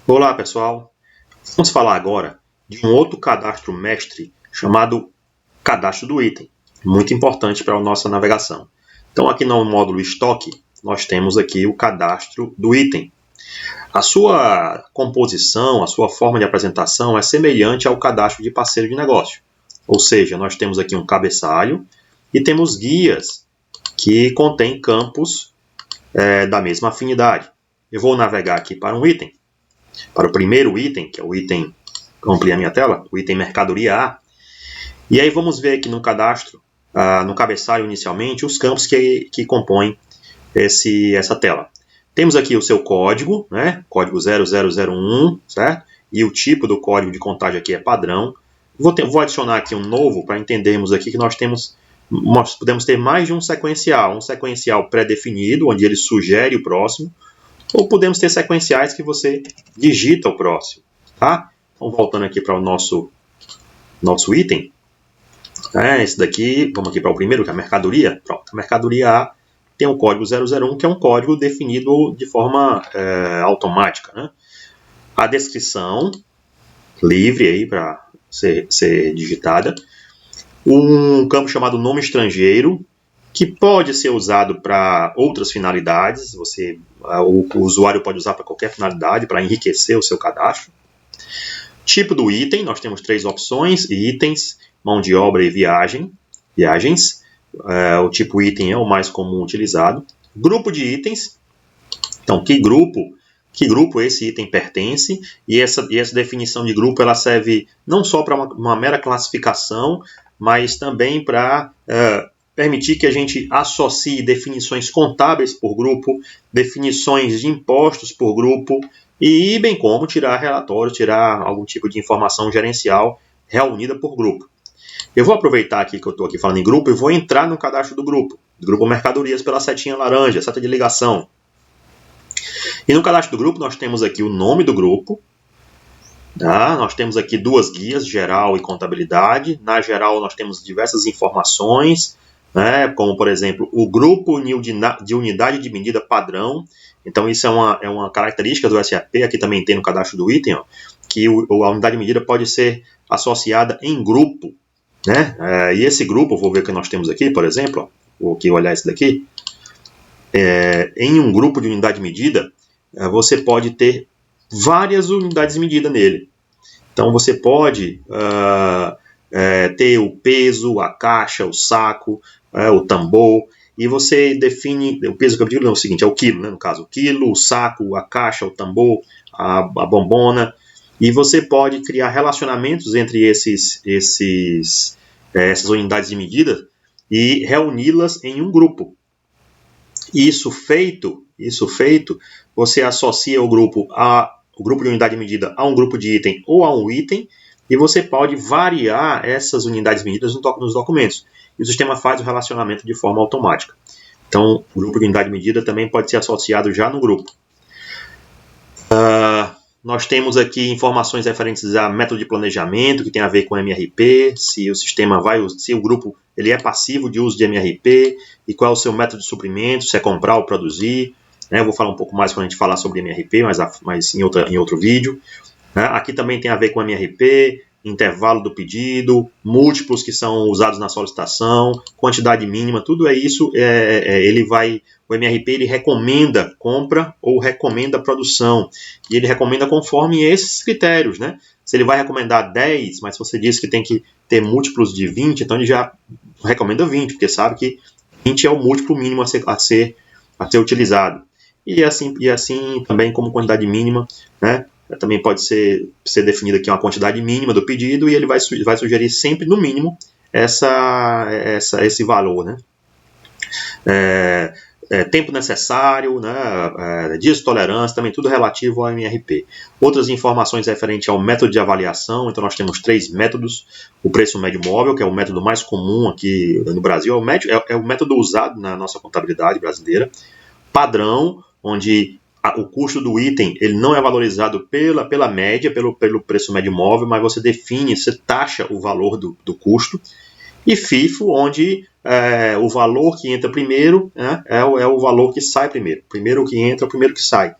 Olá, pessoal. Vamos falar agora de um outro cadastro mestre chamado cadastro do item, muito importante para a nossa navegação. Então, aqui no módulo estoque, nós temos aqui o cadastro do item. A sua composição, a sua forma de apresentação é semelhante ao cadastro de parceiro de negócio. Ou seja, nós temos aqui um cabeçalho e temos guias que contêm campos da mesma afinidade. Eu vou navegar aqui para um item. Para o primeiro item, que é o item, ampliar minha tela, o item mercadoria A. E aí vamos ver aqui no cadastro, no cabeçalho inicialmente, os campos que compõem essa tela. Temos aqui o seu código, né? Código 0001, certo? E o tipo do código de contagem aqui é padrão. Vou adicionar aqui um novo para entendermos aqui que nós podemos ter mais de um sequencial pré-definido, onde ele sugere o próximo, ou podemos ter sequenciais que você digita o próximo, tá? Então, voltando aqui para o nosso item, esse daqui, vamos aqui para o primeiro, que é a mercadoria. Pronto, a mercadoria A tem o código 001, que é um código definido de forma automática, né? A descrição, livre aí para ser digitada. Um campo chamado nome estrangeiro, que pode ser usado para outras finalidades. O usuário pode usar para qualquer finalidade, para enriquecer o seu cadastro. Tipo do item, nós temos 3 opções: itens, mão de obra e viagens. O tipo item é o mais comum utilizado. Grupo de itens, então que grupo esse item pertence, e essa definição de grupo ela serve não só para uma mera classificação, mas também para permitir que a gente associe definições contábeis por grupo, definições de impostos por grupo, e bem como tirar relatórios, tirar algum tipo de informação gerencial reunida por grupo. Eu vou aproveitar aqui que eu estou aqui falando em grupo e vou entrar no cadastro do grupo mercadorias pela setinha laranja, seta de ligação. E no cadastro do grupo nós temos aqui o nome do grupo, tá? Nós temos aqui 2 guias, geral e contabilidade. Na geral nós temos diversas informações, né, como, por exemplo, o grupo de unidade de medida padrão. Então, isso é uma característica do SAP. Aqui também tem no cadastro do item, ó, que a unidade de medida pode ser associada em grupo, né? E esse grupo, vou ver o que nós temos aqui, por exemplo, ó, vou aqui olhar esse daqui. Em um grupo de unidade de medida, você pode ter várias unidades de medida nele. Então, você pode ter o peso, a caixa, o saco, o tambor, e você define, o peso que eu digo é o seguinte, é o quilo, né, no caso, o quilo, o saco, a caixa, o tambor, a bombona, e você pode criar relacionamentos entre essas unidades de medida e reuni-las em um grupo. Isso feito, você associa o grupo de unidade de medida a um grupo de item ou a um item, e você pode variar essas unidades de medida nos documentos. E o sistema faz o relacionamento de forma automática. Então, o grupo de unidade de medida também pode ser associado já no grupo. Nós temos aqui informações referentes a método de planejamento, que tem a ver com MRP, se o grupo ele é passivo de uso de MRP, e qual é o seu método de suprimento, se é comprar ou produzir. Eu vou falar um pouco mais quando a gente falar sobre MRP, mas em outro vídeo. Aqui também tem a ver com MRP, intervalo do pedido, múltiplos que são usados na solicitação, quantidade mínima, tudo isso. O MRP ele recomenda compra ou recomenda produção, e ele recomenda conforme esses critérios, né? Se ele vai recomendar 10, mas se você diz que tem que ter múltiplos de 20, então ele já recomenda 20, porque sabe que 20 é o múltiplo mínimo a ser utilizado. E assim também como quantidade mínima, né? Também pode ser definida aqui uma quantidade mínima do pedido, e ele vai sugerir sempre, no mínimo, esse valor, né? Tempo necessário, né? Dias de tolerância, também tudo relativo ao MRP. Outras informações referentes ao método de avaliação, então nós temos 3 métodos. O preço médio móvel, que é o método mais comum aqui no Brasil, é o método usado na nossa contabilidade brasileira. Padrão, onde o custo do item ele não é valorizado pela média, pelo preço médio móvel, mas você taxa o valor do custo. E FIFO, onde o valor que entra primeiro, né, é o valor que sai primeiro. Primeiro que entra, primeiro que sai.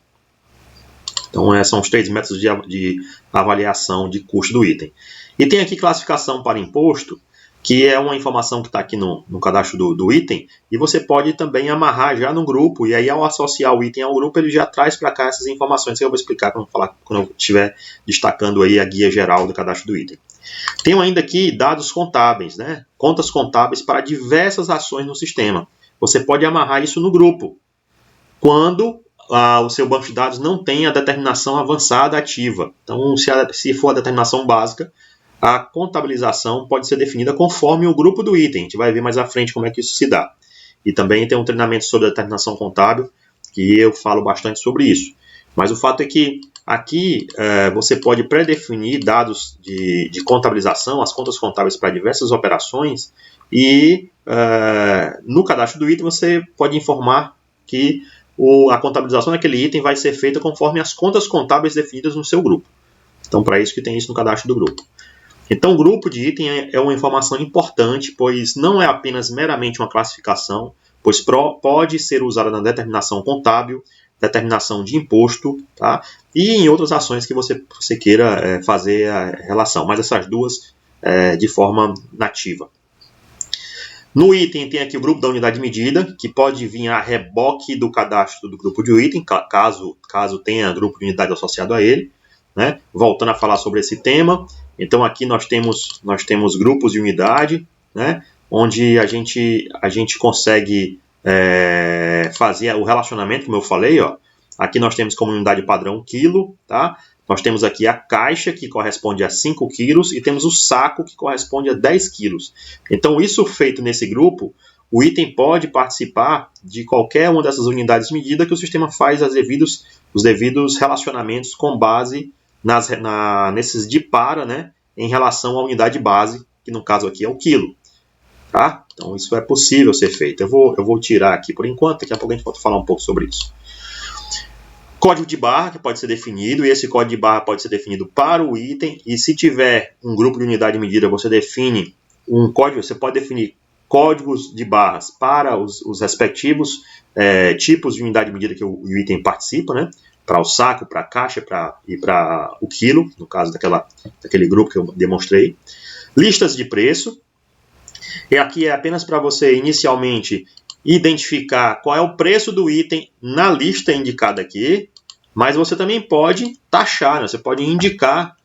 Então, são os 3 métodos de avaliação de custo do item. E tem aqui classificação para imposto, que é uma informação que está aqui no cadastro do item, e você pode também amarrar já no grupo, e aí ao associar o item ao grupo, ele já traz para cá essas informações que eu vou explicar quando eu estiver destacando aí a guia geral do cadastro do item. Tenho ainda aqui dados contábeis, né? Contas contábeis para diversas ações no sistema. Você pode amarrar isso no grupo, quando o seu banco de dados não tem a determinação avançada ativa. Então, se for a determinação básica, a contabilização pode ser definida conforme o grupo do item. A gente vai ver mais à frente como é que isso se dá. E também tem um treinamento sobre a determinação contábil, que eu falo bastante sobre isso. Mas o fato é que aqui você pode pré-definir dados de contabilização, as contas contábeis para diversas operações, e no cadastro do item você pode informar que a contabilização daquele item vai ser feita conforme as contas contábeis definidas no seu grupo. Então, para isso que tem isso no cadastro do grupo. Então, o grupo de item é uma informação importante, pois não é apenas meramente uma classificação, pois pode ser usada na determinação contábil, determinação de imposto, tá? E em outras ações que você queira fazer a relação, mas essas duas de forma nativa. No item tem aqui o grupo da unidade de medida, que pode vir a reboque do cadastro do grupo de item, caso tenha grupo de unidade associado a ele. Né? Voltando a falar sobre esse tema, então aqui nós temos grupos de unidade, né? Onde a gente consegue fazer o relacionamento, como eu falei, ó. Aqui nós temos como unidade padrão quilo, tá? Nós temos aqui a caixa, que corresponde a 5 quilos, e temos o saco, que corresponde a 10 quilos. Então, isso feito nesse grupo, o item pode participar de qualquer uma dessas unidades de medida que o sistema faz os devidos relacionamentos com base nesses de para, né, em relação à unidade base, que no caso aqui é o quilo. Tá? Então, isso é possível ser feito. Eu vou tirar aqui por enquanto, daqui a pouco a gente pode falar um pouco sobre isso. Código de barra que pode ser definido, e esse código de barra pode ser definido para o item, e se tiver um grupo de unidade de medida, você define um código, você pode definir códigos de barras para os respectivos tipos de unidade de medida que o item participa, né? Para o saco, para a caixa e para o quilo, no caso daquele grupo que eu demonstrei. Listas de preço, e aqui é apenas para você inicialmente identificar qual é o preço do item na lista indicada aqui, mas você também pode taxar, né? Você pode indicar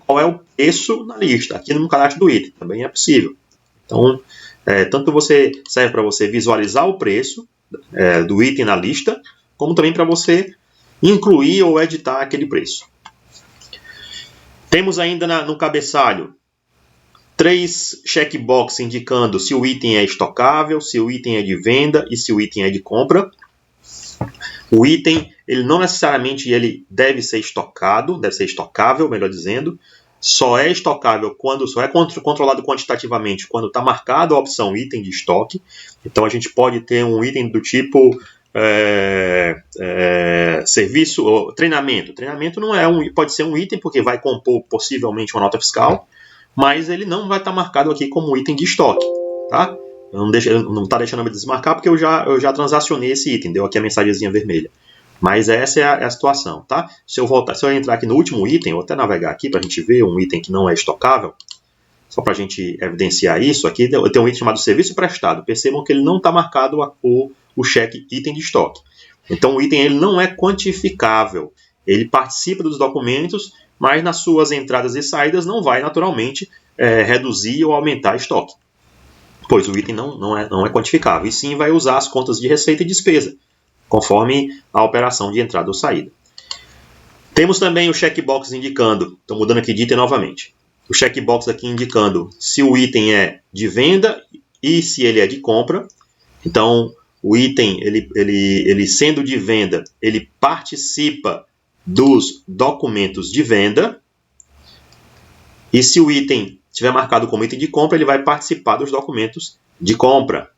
qual é o preço na lista, aqui no cadastro do item, também é possível. Então, tanto serve para você visualizar o preço do item na lista, como também para você incluir ou editar aquele preço. Temos ainda no cabeçalho 3 checkbox indicando se o item é estocável, se o item é de venda e se o item é de compra. O item, ele não necessariamente deve ser estocado, deve ser estocável, melhor dizendo. Só é estocável só é controlado quantitativamente quando está marcado a opção item de estoque. Então a gente pode ter um item do tipo serviço ou treinamento. Treinamento pode ser um item porque vai compor possivelmente uma nota fiscal, mas ele não vai estar marcado aqui como item de estoque, tá? Não está deixando eu desmarcar porque eu já transacionei esse item, deu aqui a mensagenzinha vermelha. Mas essa é a situação, tá? Se eu entrar aqui no último item, vou até navegar aqui para a gente ver um item que não é estocável, só para a gente evidenciar isso, aqui eu tenho um item chamado serviço prestado. Percebam que ele não está marcado o cheque item de estoque. Então o item ele não é quantificável, ele participa dos documentos, mas nas suas entradas e saídas não vai naturalmente reduzir ou aumentar estoque, pois o item não é quantificável, e sim vai usar as contas de receita e despesa, conforme a operação de entrada ou saída. Temos também o checkbox indicando, estou mudando aqui de item novamente, o checkbox aqui indicando se o item é de venda e se ele é de compra. Então, o item, ele sendo de venda, ele participa dos documentos de venda, e se o item estiver marcado como item de compra, ele vai participar dos documentos de compra.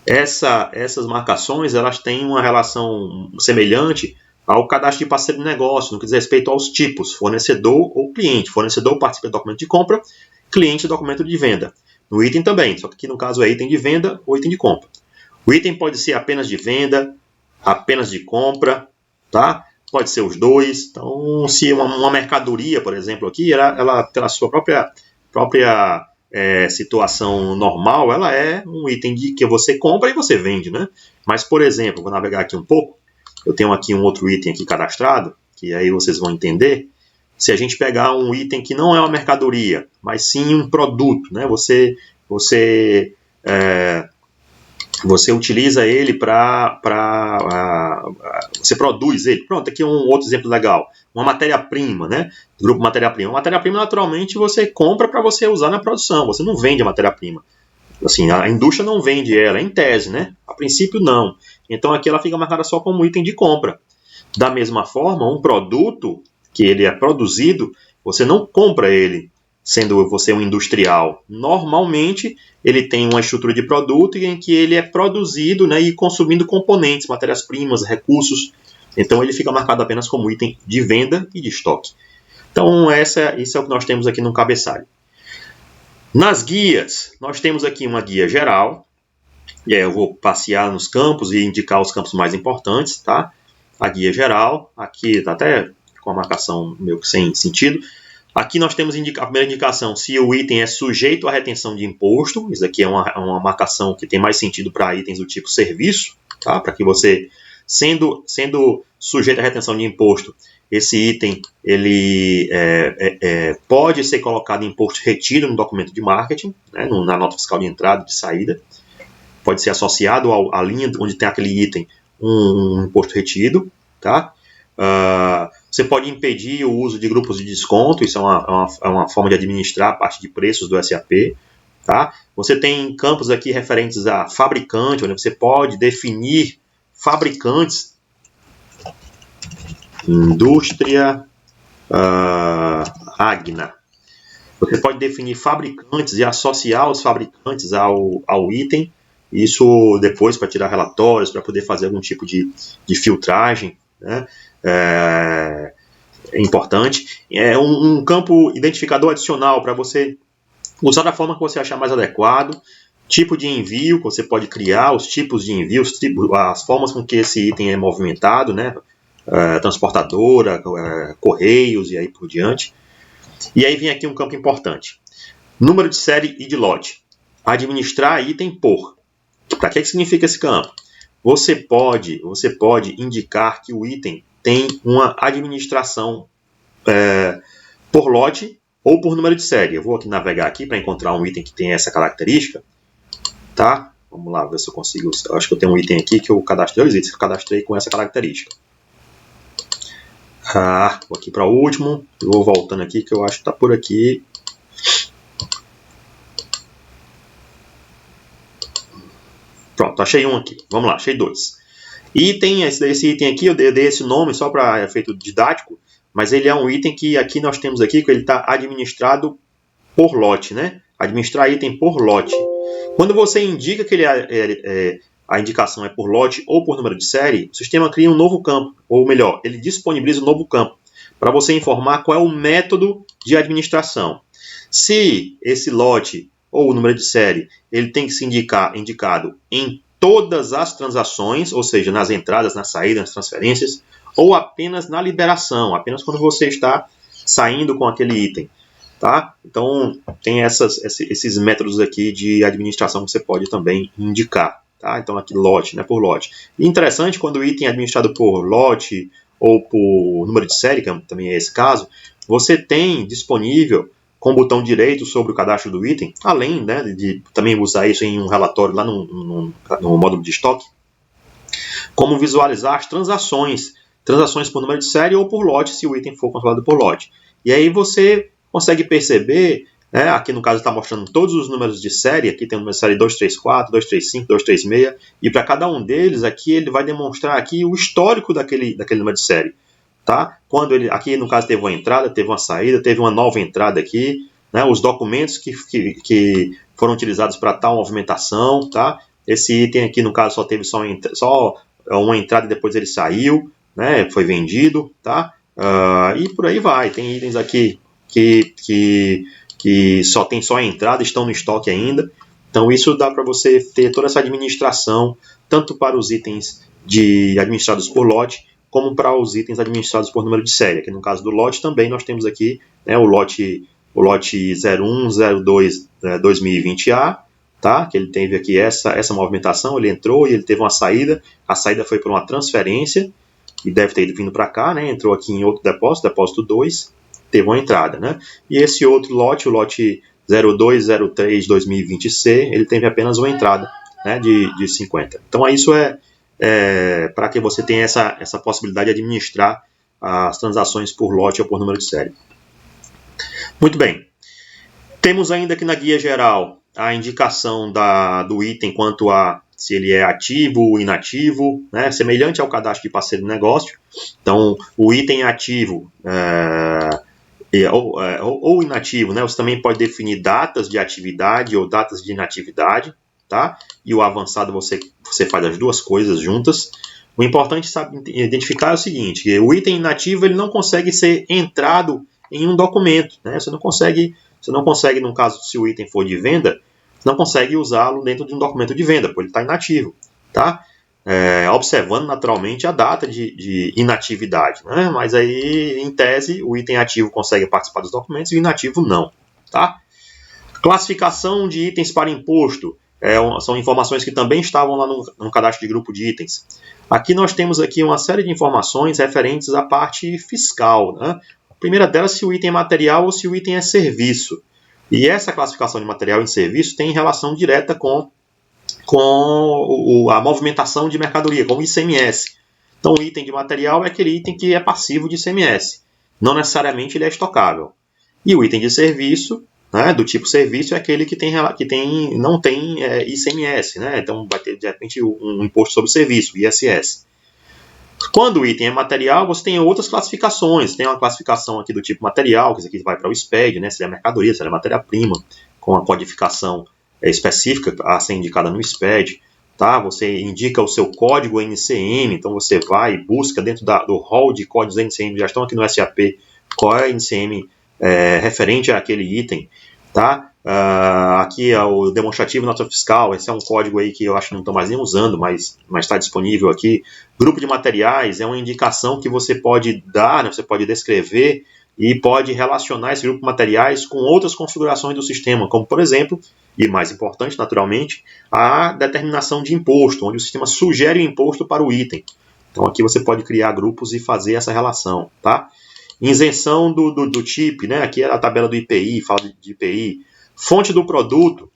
Essas marcações elas têm uma relação semelhante ao cadastro de parceiro de negócio, no que diz respeito aos tipos, fornecedor ou cliente. Fornecedor participa do documento de compra, cliente documento de venda. No item também, só que aqui no caso é item de venda ou item de compra. O item pode ser apenas de venda, apenas de compra, tá? pode ser os dois. Então, se uma mercadoria, por exemplo, aqui, ela tem a sua própria situação normal, ela é um item que você compra e você vende, né? Mas, por exemplo, vou navegar aqui um pouco, eu tenho aqui um outro item aqui cadastrado, que aí vocês vão entender. Se a gente pegar um item que não é uma mercadoria, mas sim um produto, né? Você utiliza ele você produz ele. Pronto, aqui um outro exemplo legal. Uma matéria-prima, né? Grupo matéria-prima. Uma matéria-prima, naturalmente, você compra para você usar na produção. Você não vende a matéria-prima. Assim, a indústria não vende ela, em tese, né? A princípio, não. Então, aqui ela fica marcada só como item de compra. Da mesma forma, um produto que ele é produzido, você não compra ele sendo você um industrial. Normalmente, ele tem uma estrutura de produto em que ele é produzido, né, e consumindo componentes, matérias-primas, recursos. Então, ele fica marcado apenas como item de venda e de estoque. Então, isso é o que nós temos aqui no cabeçalho. Nas guias, nós temos aqui uma guia geral. E aí eu vou passear nos campos e indicar os campos mais importantes, tá? A guia geral, aqui está até com a marcação meio que sem sentido. Aqui nós temos a primeira indicação, se o item é sujeito à retenção de imposto. Isso aqui é uma marcação que tem mais sentido para itens do tipo serviço, tá? Para que você, sendo sujeito à retenção de imposto, esse item ele pode ser colocado em imposto retido no documento de marketing, né? Na nota fiscal de entrada e de saída. Pode ser associado à linha onde tem aquele item um imposto retido, tá? Você pode impedir o uso de grupos de desconto, isso é uma forma de administrar a parte de preços do SAP. Tá? Você tem campos aqui referentes a fabricante, onde você pode definir fabricantes, indústria Agna. Você pode definir fabricantes e associar os fabricantes ao item, isso depois para tirar relatórios, para poder fazer algum tipo de filtragem, né? É importante. É um campo identificador adicional para você usar da forma que você achar mais adequado. Tipo de envio que você pode criar, os tipos de envio, as formas com que esse item é movimentado, né? Transportadora, correios e aí por diante. E aí vem aqui um campo importante. Número de série e de lote. Administrar item por. Para que significa esse campo? Você pode indicar que o item tem uma administração por lote ou por número de série. Eu vou aqui navegar aqui para encontrar um item que tem essa característica. Tá? Vamos lá, ver se eu consigo. Eu acho que eu tenho um item aqui que eu cadastrei, dois itens que eu cadastrei com essa característica. Vou aqui para o último. Vou voltando aqui que eu acho que está por aqui. Pronto, achei um aqui. Vamos lá, achei dois. Esse item aqui, eu dei esse nome só para efeito didático, mas ele é um item que aqui nós temos aqui, que ele está administrado por lote, né? Administrar item por lote. Quando você indica que a indicação é por lote ou por número de série, o sistema cria um novo campo, ou melhor, ele disponibiliza um novo campo, para você informar qual é o método de administração. Se esse lote ou o número de série, ele tem que ser indicado em todas as transações, ou seja, nas entradas, nas saídas, nas transferências, ou apenas na liberação, apenas quando você está saindo com aquele item. Tá? Então, tem esses métodos aqui de administração que você pode também indicar. Tá? Então, aqui lote, né, por lote. E interessante, quando o item é administrado por lote ou por número de série, que também é esse caso, você tem disponível com o botão direito sobre o cadastro do item, além, né, de também usar isso em um relatório lá no módulo de estoque, como visualizar as transações por número de série ou por lote, se o item for controlado por lote. E aí você consegue perceber, né, aqui no caso está mostrando todos os números de série, aqui tem o número de série 234, 235, 236, e para cada um deles, aqui ele vai demonstrar aqui o histórico daquele número de série. Tá? Quando aqui no caso teve uma entrada, teve uma saída, teve uma nova entrada aqui, né? Os documentos que foram utilizados para tal movimentação, tá? Esse item aqui no caso só teve só uma entrada e depois ele saiu, né? Foi vendido, tá? E por aí vai. Tem itens aqui que só tem só a entrada, estão no estoque ainda. Então isso dá para você ter toda essa administração tanto para os itens administrados por lote como para os itens administrados por número de série. Aqui no caso do lote também nós temos aqui, né, o lote 0102 2020A, tá? Que ele teve aqui essa movimentação, ele entrou e ele teve uma saída, a saída foi por uma transferência, e deve ter vindo para cá, né? Entrou aqui em outro depósito 2, teve uma entrada, né? E esse outro lote, o lote 0203 2020C, ele teve apenas uma entrada, né, de 50. Então isso é para que você tenha essa possibilidade de administrar as transações por lote ou por número de série. Muito bem. Temos ainda aqui na guia geral a indicação do item quanto a se ele é ativo ou inativo, né, semelhante ao cadastro de parceiro de negócio. Então, o item ativo ou inativo, né, você também pode definir datas de atividade ou datas de inatividade, tá? E o avançado você faz as duas coisas juntas. O importante identificar é o seguinte, que o item inativo ele não consegue ser entrado em um documento, né? Você não consegue, no caso, se o item for de venda, você não consegue usá-lo dentro de um documento de venda, porque ele está inativo, tá? Observando naturalmente a data de inatividade, né? Mas aí, em tese, o item ativo consegue participar dos documentos e o inativo não, tá? Classificação de itens para imposto. São informações que também estavam lá no cadastro de grupo de itens. Aqui nós temos aqui uma série de informações referentes à parte fiscal, né? A primeira delas, se o item é material ou se o item é serviço. E essa classificação de material e serviço tem relação direta com a movimentação de mercadoria, com o ICMS. Então, o item de material é aquele item que é passivo de ICMS. Não necessariamente ele é estocável. E o item de serviço, né, do tipo serviço, é aquele que não tem ICMS. Né? Então, vai ter, de repente, um imposto sobre serviço, ISS. Quando o item é material, você tem outras classificações. Tem uma classificação aqui do tipo material, que isso aqui vai para o SPED, né? Se é mercadoria, se é matéria-prima, com a codificação específica a ser indicada no SPED. Tá? Você indica o seu código NCM, então você vai e busca dentro do hall de códigos NCM, já estão aqui no SAP, qual é a NCM referente àquele item. Tá? Aqui é o demonstrativo nota fiscal, esse é um código aí que eu acho que não estou mais nem usando, mas está disponível aqui. Grupo de materiais é uma indicação que você pode dar, né, você pode descrever e pode relacionar esse grupo de materiais com outras configurações do sistema, como por exemplo, e mais importante naturalmente, a determinação de imposto, onde o sistema sugere o imposto para o item. Então aqui você pode criar grupos e fazer essa relação. Tá? Isenção do TIP, né? Aqui é a tabela do IPI, fala de IPI. Fonte do produto,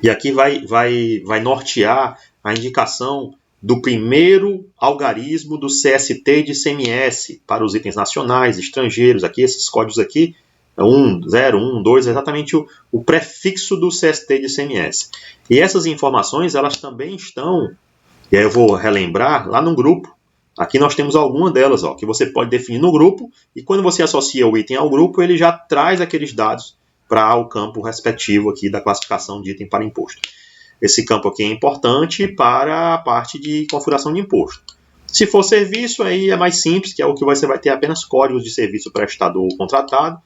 e aqui vai nortear a indicação do primeiro algarismo do CST de ICMS para os itens nacionais, estrangeiros. Aqui, esses códigos aqui, 1, 0, 1, 2, é exatamente o prefixo do CST de ICMS. E essas informações, elas também estão, e aí eu vou relembrar, lá no grupo. Aqui nós temos alguma delas, que você pode definir no grupo, e quando você associa o item ao grupo, ele já traz aqueles dados para o campo respectivo aqui da classificação de item para imposto. Esse campo aqui é importante para a parte de configuração de imposto. Se for serviço, aí é mais simples, que é o que você vai ter apenas códigos de serviço prestado ou contratado,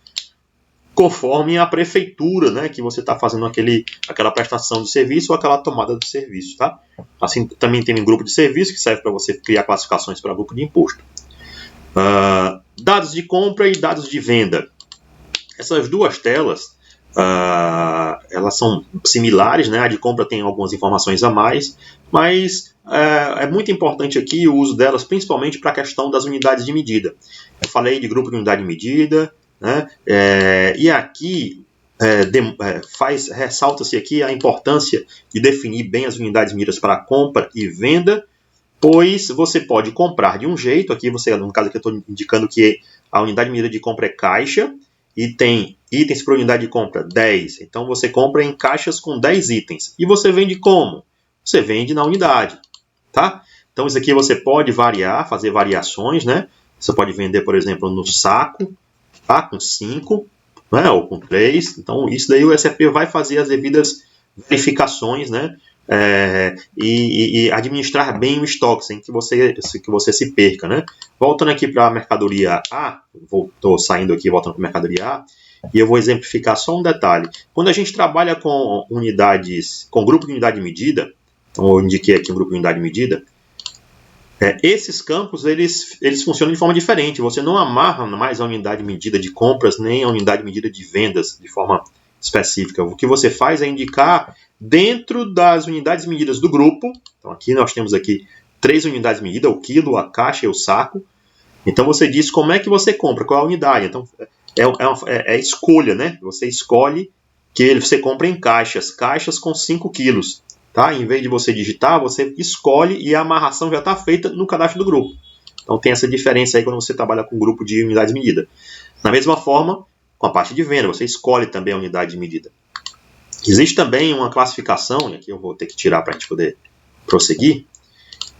conforme a prefeitura, né, que você está fazendo aquela prestação de serviço ou aquela tomada de serviço. Tá? Assim, também tem um grupo de serviço que serve para você criar classificações para grupo de imposto. Dados de compra e dados de venda. Essas duas telas, elas são similares, né? A de compra tem algumas informações a mais, mas é muito importante aqui o uso delas, principalmente para a questão das unidades de medida. Eu falei de grupo de unidade de medida, né? E aqui ressalta-se aqui a importância de definir bem as unidades de medidas para compra e venda, pois você pode comprar de um jeito, aqui no caso aqui eu estou indicando que a unidade de medida de compra é caixa, e tem itens por unidade de compra 10. Então você compra em caixas com 10 itens. E você vende como? Você vende na unidade. Tá? Então isso aqui você pode variar, fazer variações. Né? Você pode vender, por exemplo, no saco, tá? Com 5, né? Ou com 3. Então isso daí o SAP vai fazer as devidas verificações, né? E administrar bem o estoque, sem que você se perca. Né? Voltando aqui para a mercadoria A, estou saindo aqui, voltando para a mercadoria A, e eu vou exemplificar só um detalhe. Quando a gente trabalha com unidades, com grupo de unidade de medida, então eu indiquei aqui um grupo de unidade de medida, Esses campos eles funcionam de forma diferente. Você não amarra mais a unidade medida de compras nem a unidade medida de vendas de forma específica. O que você faz é indicar dentro das unidades medidas do grupo. Então aqui nós temos aqui 3 unidades medidas, o quilo, a caixa e o saco. Então você diz como é que você compra, qual é a unidade. Então é escolha, né? Você escolhe que você compra em caixas com 5 quilos. Tá? Em vez de você digitar, você escolhe e a amarração já está feita no cadastro do grupo. Então tem essa diferença aí quando você trabalha com grupo de unidades de medida. Da mesma forma, com a parte de venda, você escolhe também a unidade de medida. Existe também uma classificação, e aqui eu vou ter que tirar para a gente poder prosseguir.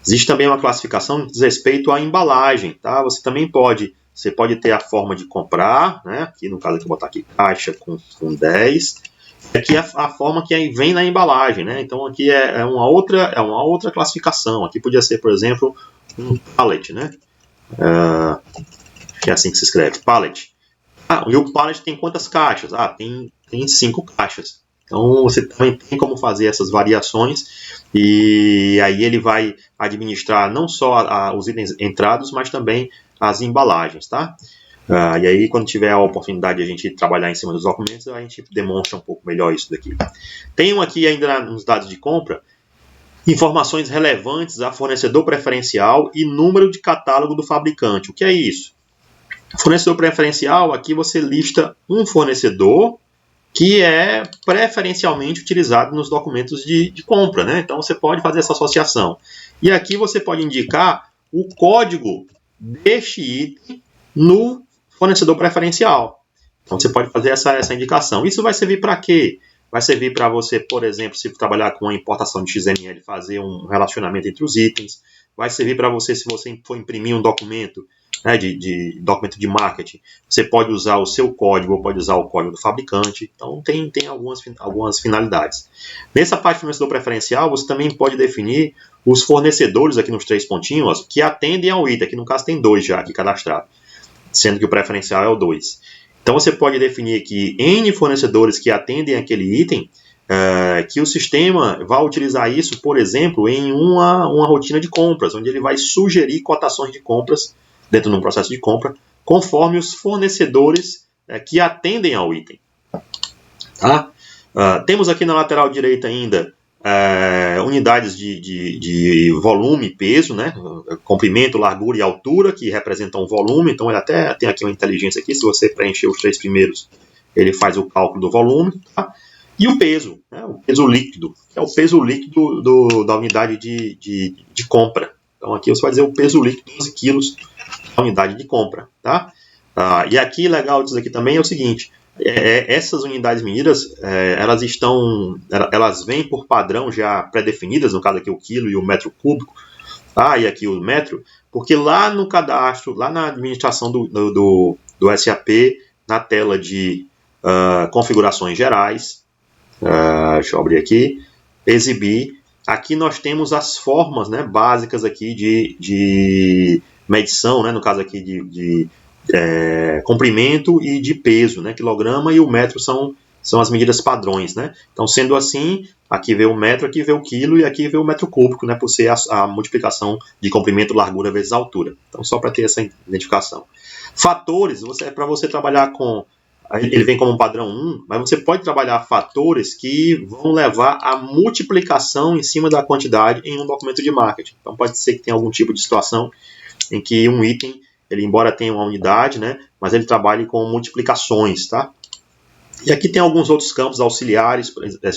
Existe também uma classificação que diz respeito à embalagem. Tá? Você pode ter a forma de comprar, né? Aqui no caso aqui eu vou botar aqui caixa com 10. Aqui é a forma que vem na embalagem, né? Então aqui é uma outra classificação. Aqui podia ser, por exemplo, um pallet, né? Que é assim que se escreve, pallet. E o pallet tem quantas caixas? Tem 5 caixas. Então você também tem como fazer essas variações e aí ele vai administrar não só os itens entrados, mas também as embalagens, tá? E aí, quando tiver a oportunidade de a gente trabalhar em cima dos documentos, a gente demonstra um pouco melhor isso daqui. Tenho aqui ainda nos dados de compra informações relevantes a fornecedor preferencial e número de catálogo do fabricante. O que é isso? Fornecedor preferencial, aqui você lista um fornecedor que é preferencialmente utilizado nos documentos de compra, né? Então você pode fazer essa associação. E aqui você pode indicar o código deste item no fornecedor preferencial. Então você pode fazer essa indicação. Isso vai servir para quê? Vai servir para você, por exemplo, se trabalhar com a importação de XML, fazer um relacionamento entre os itens. Vai servir para você, se você for imprimir um documento, né, de documento de marketing, você pode usar o seu código ou pode usar o código do fabricante. Então tem algumas finalidades. Nessa parte do fornecedor preferencial, você também pode definir os fornecedores aqui nos 3 pontinhos que atendem ao item. Aqui no caso tem 2 já aqui cadastrados, sendo que o preferencial é o 2. Então você pode definir aqui N fornecedores que atendem aquele item, que o sistema vai utilizar isso, por exemplo, em uma rotina de compras, onde ele vai sugerir cotações de compras dentro de um processo de compra, conforme os fornecedores que atendem ao item. Tá? Temos aqui na lateral direita ainda unidades de volume e peso, né? Comprimento, largura e altura, que representam o volume. Então ele até tem aqui uma inteligência aqui, se você preencher os 3 primeiros, ele faz o cálculo do volume. Tá? E o peso, né? O peso líquido, que é o peso líquido da unidade de compra. Então aqui você vai dizer o peso líquido, 12 quilos da unidade de compra. Tá? E aqui, legal disso aqui também é o seguinte, essas unidades medidas, elas vêm por padrão já pré-definidas, no caso aqui o quilo e o metro cúbico, e aqui o metro, porque lá no cadastro, lá na administração do SAP, na tela de configurações gerais, deixa eu abrir aqui, exibir, aqui nós temos as formas, né, básicas aqui de medição, né, no caso aqui de comprimento e de peso, né? Quilograma e o metro são as medidas padrões, né? Então, sendo assim, aqui vê o metro, aqui vê o quilo e aqui vê o metro cúbico, né? Por ser a multiplicação de comprimento, largura vezes altura. Então, só para ter essa identificação. Fatores, para você trabalhar com... Ele vem como um padrão 1, mas você pode trabalhar fatores que vão levar à multiplicação em cima da quantidade em um documento de marketing. Então, pode ser que tenha algum tipo de situação em que um item, ele embora tenha uma unidade, né, mas ele trabalha com multiplicações, tá? E aqui tem alguns outros campos auxiliares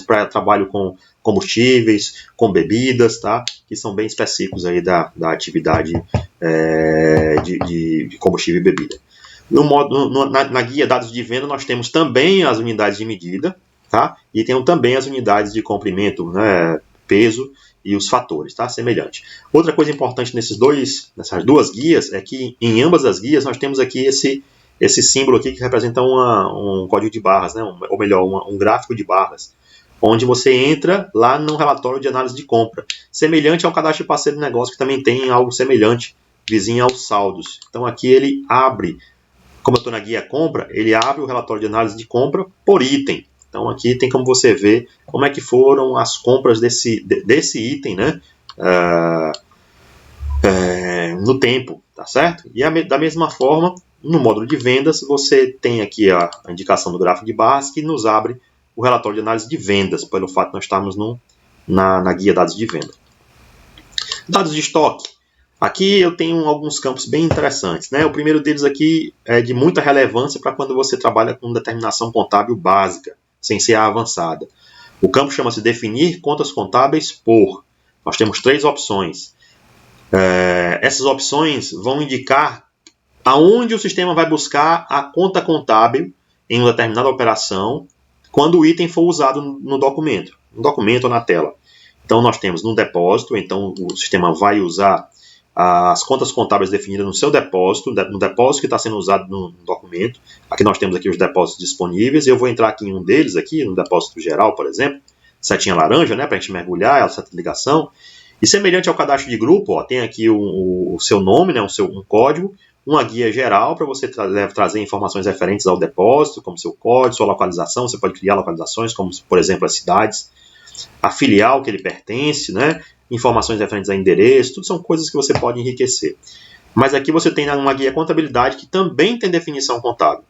para trabalho com combustíveis, com bebidas, tá? Que são bem específicos aí da atividade de combustível e bebida. Na guia dados de venda nós temos também as unidades de medida, tá? E temos também as unidades de comprimento, né, peso e os fatores, tá? Semelhante. Outra coisa importante nessas 2 guias é que em ambas as guias nós temos aqui esse símbolo aqui que representa um código de barras, né? Ou melhor, um gráfico de barras, onde você entra lá no relatório de análise de compra, semelhante ao cadastro de parceiro de negócio, que também tem algo semelhante, vizinho aos saldos. Então aqui ele abre, como eu estou na guia compra, ele abre o relatório de análise de compra por item. Então aqui tem como você ver como é que foram as compras desse item, né? no tempo, tá certo? E da mesma forma, no módulo de vendas, você tem aqui a indicação do gráfico de barras que nos abre o relatório de análise de vendas, pelo fato de nós estarmos na guia dados de venda. Dados de estoque. Aqui eu tenho alguns campos bem interessantes, né? O primeiro deles aqui é de muita relevância para quando você trabalha com determinação contábil básica, sem ser a avançada. O campo chama-se definir contas contábeis por. Nós temos 3 opções. Essas opções vão indicar aonde o sistema vai buscar a conta contábil em uma determinada operação quando o item for usado no documento ou na tela. Então nós temos no depósito, então o sistema vai usar as contas contábeis definidas no seu depósito, no depósito que está sendo usado no documento. Aqui nós temos aqui os depósitos disponíveis. Eu vou entrar aqui em um deles, aqui no depósito geral, por exemplo, setinha laranja, né, para a gente mergulhar, a seta de ligação. E semelhante ao cadastro de grupo, ó, tem aqui o seu nome, né, um código, uma guia geral para você trazer informações referentes ao depósito, como seu código, sua localização. Você pode criar localizações, como por exemplo as cidades, a filial que ele pertence, né? Informações referentes a endereço, tudo são coisas que você pode enriquecer. Mas aqui você tem uma guia contabilidade que também tem definição contábil.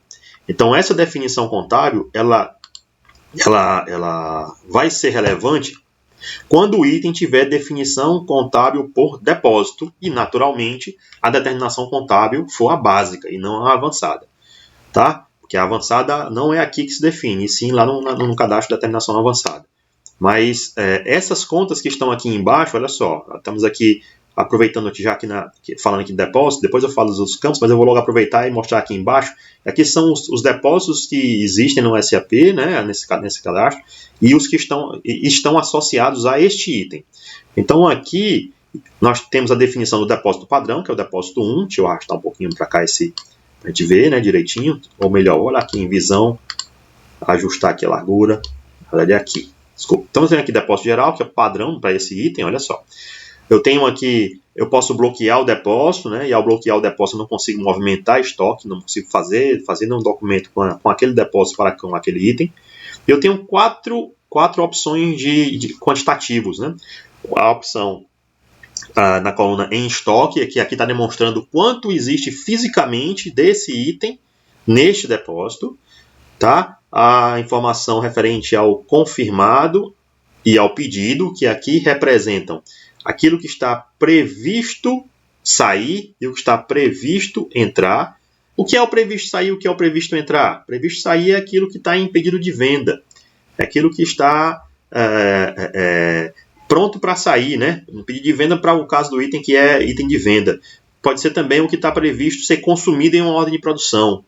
Então essa definição contábil, ela vai ser relevante quando o item tiver definição contábil por depósito e, naturalmente, a determinação contábil for a básica e não a avançada. Tá? Porque a avançada não é aqui que se define, e sim lá no cadastro de determinação avançada. Mas essas contas que estão aqui embaixo, olha só, estamos aqui aproveitando aqui já falando aqui de depósito, depois eu falo dos outros campos, mas eu vou logo aproveitar e mostrar aqui embaixo. Aqui são os depósitos que existem no SAP, né, nesse cadastro, e os que estão associados a este item. Então aqui nós temos a definição do depósito padrão, que é o depósito 1, deixa eu arrastar um pouquinho para cá para a gente ver, né, direitinho, ou melhor, olha aqui em visão, ajustar aqui a largura, olha aqui. Desculpa. Estamos vendo aqui depósito geral, que é o padrão para esse item, olha só. Eu tenho aqui, eu posso bloquear o depósito, né? E ao bloquear o depósito eu não consigo movimentar estoque, não consigo fazer um documento com aquele depósito para com aquele item. Eu tenho quatro opções de quantitativos, né? A opção na coluna em estoque, que aqui está demonstrando quanto existe fisicamente desse item neste depósito, tá? A informação referente ao confirmado e ao pedido, que aqui representam aquilo que está previsto sair e o que está previsto entrar. O que é o previsto sair e o que é o previsto entrar? Previsto sair é aquilo que está em pedido de venda. É aquilo que está pronto para sair, né? Um pedido de venda para o caso do item que é item de venda. Pode ser também o que está previsto ser consumido em uma ordem de produção,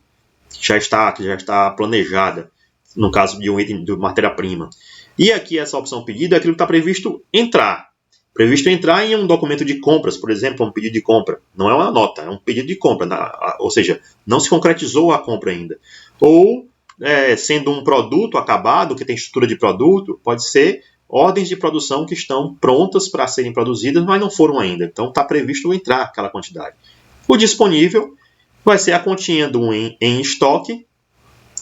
que já está planejada, no caso de um item de matéria-prima. E aqui essa opção pedido é aquilo que está previsto entrar. Previsto entrar em um documento de compras, por exemplo, um pedido de compra. Não é uma nota, é um pedido de compra, ou seja, não se concretizou a compra ainda. Ou, sendo um produto acabado, que tem estrutura de produto, pode ser ordens de produção que estão prontas para serem produzidas, mas não foram ainda. Então está previsto entrar aquela quantidade. O disponível vai ser a continha do em estoque,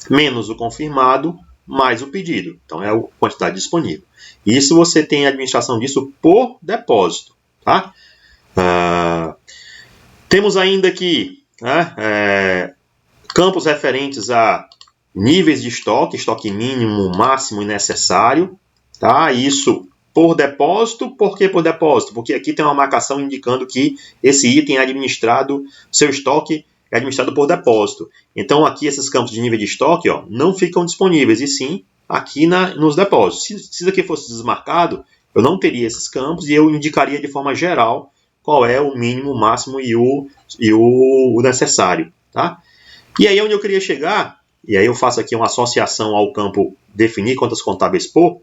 menos o confirmado, mais o pedido. Então é a quantidade disponível. Isso você tem a administração disso por depósito. Tá? Temos ainda aqui campos referentes a níveis de estoque mínimo, máximo e necessário. Tá? Isso por depósito. Por que por depósito? Porque aqui tem uma marcação indicando que esse item é administrado, seu estoque é administrado por depósito. Então aqui esses campos de nível de estoque não ficam disponíveis, e sim aqui nos depósitos. Se isso aqui fosse desmarcado, eu não teria esses campos e eu indicaria de forma geral qual é o mínimo, o máximo e o necessário. Tá? E aí onde eu queria chegar, e aí eu faço aqui uma associação ao campo definir contas contábeis por.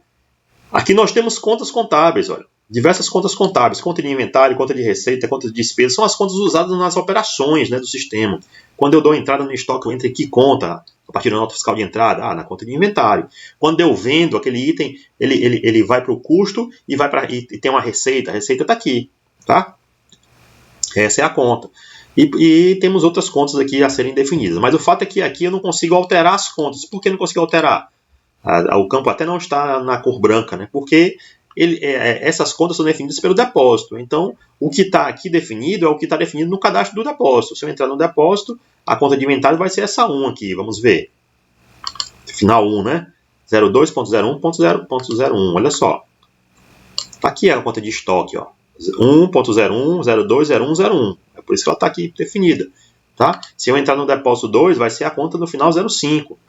Aqui nós temos contas contábeis, olha. Diversas contas contábeis, conta de inventário, conta de receita, conta de despesa, são as contas usadas nas operações, né, do sistema. Quando eu dou entrada no estoque, eu entro em que conta? A partir da nota fiscal de entrada, na conta de inventário. Quando eu vendo aquele item, ele vai para o custo e tem uma receita. A receita está aqui, tá? Essa é a conta. E temos outras contas aqui a serem definidas. Mas o fato é que aqui eu não consigo alterar as contas. Por que não consigo alterar? O campo até não está na cor branca, né? Porque essas contas são definidas pelo depósito. Então, o que está aqui definido é o que está definido no cadastro do depósito. Se eu entrar no depósito, a conta de inventário vai ser essa 1 aqui, vamos ver. Final 1, né? 02.01.0.01, olha só. Está aqui a conta de estoque, ó. 1.01, 02, 01, 01. É por isso que ela está aqui definida. Tá? Se eu entrar no depósito 2, vai ser a conta no final 05.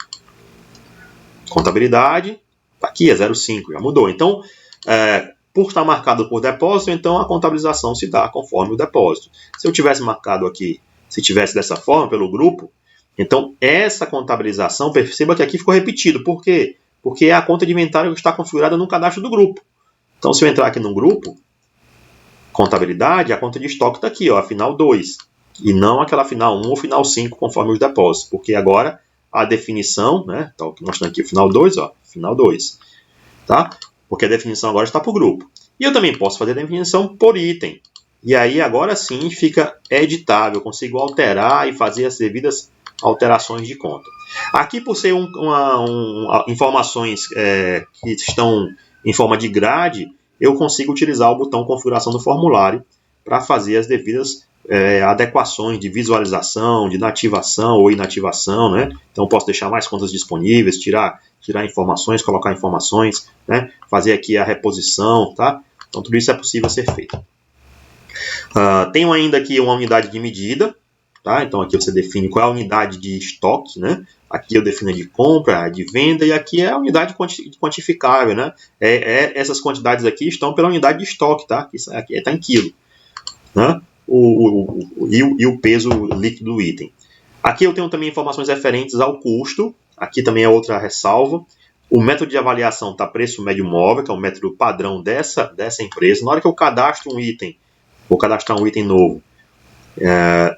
Contabilidade, está aqui, é 05, já mudou. Então, por estar marcado por depósito, então a contabilização se dá conforme o depósito. Se eu tivesse marcado aqui, se tivesse dessa forma, pelo grupo, então essa contabilização, perceba que aqui ficou repetido. Por quê? Porque é a conta de inventário que está configurada no cadastro do grupo. Então, se eu entrar aqui no grupo, contabilidade, a conta de estoque está aqui, ó, a final 2. E não aquela final 1 ou final 5, conforme os depósitos. Porque agora a definição, né? Então, mostrando aqui o final 2, ó, final 2. Tá? Porque a definição agora está por grupo. E eu também posso fazer a definição por item. E aí, agora sim, fica editável. Eu consigo alterar e fazer as devidas alterações de conta. Aqui, por ser informações que estão em forma de grade, eu consigo utilizar o botão configuração do formulário para fazer as devidas adequações de visualização, de nativação ou inativação, né? Então, posso deixar mais contas disponíveis, tirar informações, colocar informações, né? Fazer aqui a reposição, tá? Então, tudo isso é possível ser feito. Tenho ainda aqui uma unidade de medida, tá? Então, aqui você define qual é a unidade de estoque, né? Aqui eu defino a de compra, a de venda, e aqui é a unidade quantificável, né? Essas quantidades aqui estão pela unidade de estoque, tá? Isso aqui está em quilo, né? E o peso líquido do item. Aqui eu tenho também informações referentes ao custo. Aqui também é outra ressalva. O método de avaliação está preço médio móvel, que é o método padrão dessa empresa. Na hora que eu cadastro um item, vou cadastrar um item novo,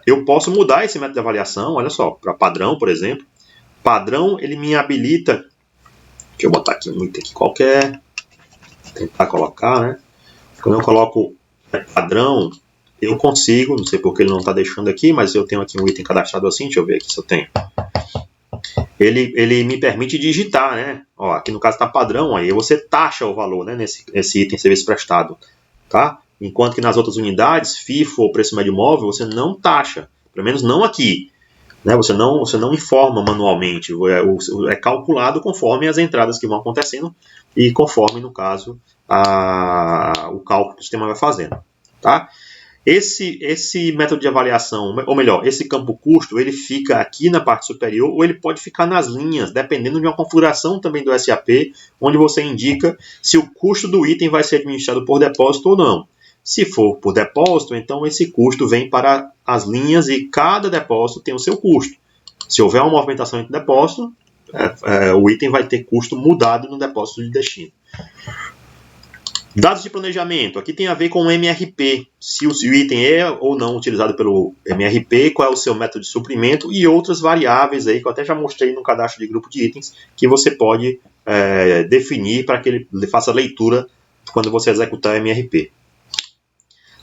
eu posso mudar esse método de avaliação, olha só, para padrão, por exemplo. Padrão, ele me habilita, deixa eu botar aqui um item aqui qualquer, tentar colocar, né? Quando eu coloco padrão, eu consigo, não sei porque ele não está deixando aqui, mas eu tenho aqui um item cadastrado assim, deixa eu ver aqui se eu tenho. Ele me permite digitar, né? Ó, aqui no caso está padrão, aí você taxa o valor, né, nesse item serviço prestado, tá? Enquanto que nas outras unidades, FIFO ou preço médio móvel, você não taxa, pelo menos não aqui, né? Você não informa manualmente, é calculado conforme as entradas que vão acontecendo e conforme, no caso, o cálculo que o sistema vai fazendo, tá? Esse método de avaliação, ou melhor, esse campo custo, ele fica aqui na parte superior ou ele pode ficar nas linhas, dependendo de uma configuração também do SAP, onde você indica se o custo do item vai ser administrado por depósito ou não. Se for por depósito, então esse custo vem para as linhas e cada depósito tem o seu custo. Se houver uma movimentação entre depósitos, o item vai ter custo mudado no depósito de destino. Dados de planejamento, aqui tem a ver com o MRP, se o item é ou não utilizado pelo MRP, qual é o seu método de suprimento e outras variáveis aí que eu até já mostrei no cadastro de grupo de itens que você pode definir para que ele faça a leitura quando você executar o MRP.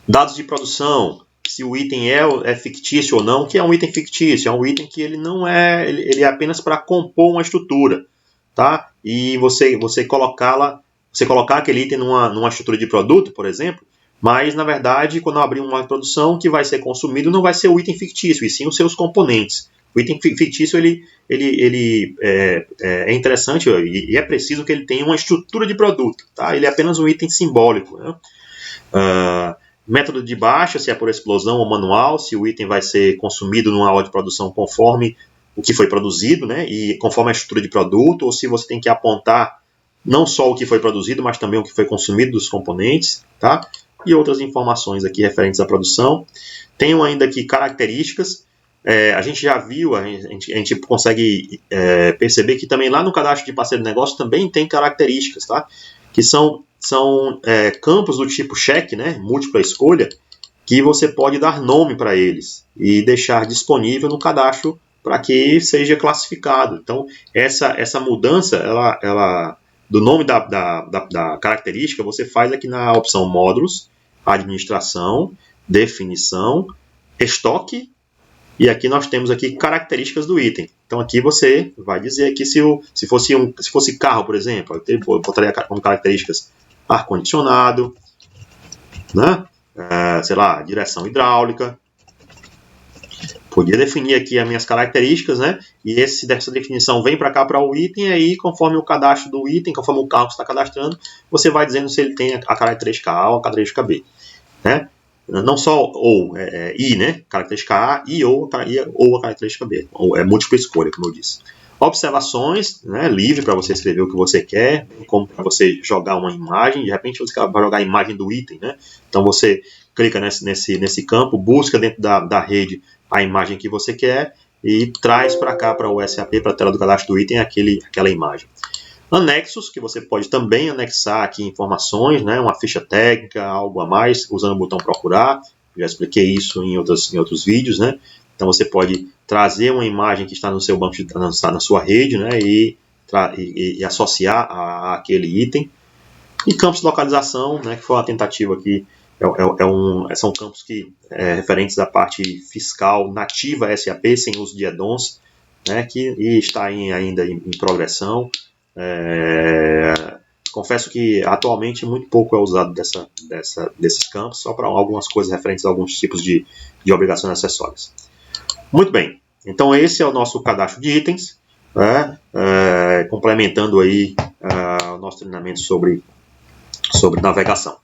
Dados de produção, se o item é fictício ou não. O que é um item fictício? É um item que ele não é, ele é apenas para compor uma estrutura, tá? E você colocar aquele item numa estrutura de produto, por exemplo, mas na verdade, quando eu abrir uma produção, o que vai ser consumido não vai ser o item fictício, e sim os seus componentes. O item fictício ele é interessante e é preciso que ele tenha uma estrutura de produto, tá? Ele é apenas um item simbólico, né? Método de baixa, se é por explosão ou manual, se o item vai ser consumido numa hora de produção conforme o que foi produzido, né? E conforme a estrutura de produto, ou se você tem que apontar não só o que foi produzido, mas também o que foi consumido dos componentes, tá? E outras informações aqui referentes à produção. Tenho ainda aqui características. A gente já viu, a gente consegue perceber que também lá no cadastro de parceiro de negócio também tem características, tá? Que são campos do tipo cheque, né? Múltipla escolha, que você pode dar nome para eles e deixar disponível no cadastro para que seja classificado. Então, essa mudança, ela do nome da característica, você faz aqui na opção módulos, administração, definição, estoque, e aqui nós temos aqui características do item. Então aqui você vai dizer que se fosse carro, por exemplo, eu botaria como características ar-condicionado, né? Sei lá, direção hidráulica. Podia definir aqui as minhas características, né? E dessa definição vem para cá para o item, e aí, conforme o cadastro do item, conforme o carro que você está cadastrando, você vai dizendo se ele tem a característica A ou a característica B, né? Não só ou, I, né? Característica A, I ou a característica B. Ou é múltipla escolha, como eu disse. Observações, né? Livre para você escrever o que você quer, como para você jogar uma imagem. De repente você vai jogar a imagem do item, né? Então você clica nesse campo, busca dentro da rede a imagem que você quer e traz para cá, para o SAP, para a tela do cadastro do item, aquela imagem. Anexos, que você pode também anexar aqui informações, né, uma ficha técnica, algo a mais, usando o botão procurar. Já expliquei isso em outros vídeos, né? Então você pode trazer uma imagem que está no seu banco, está na sua rede, né, e associar àquele item. E campos de localização, né, que foi uma tentativa aqui, são campos referentes à parte fiscal nativa SAP, sem uso de add-ons, né, que está ainda em progressão. Confesso que atualmente muito pouco é usado desses campos, só para algumas coisas referentes a alguns tipos de obrigações acessórias. Muito bem, então esse é o nosso cadastro de itens, complementando aí o nosso treinamento sobre navegação.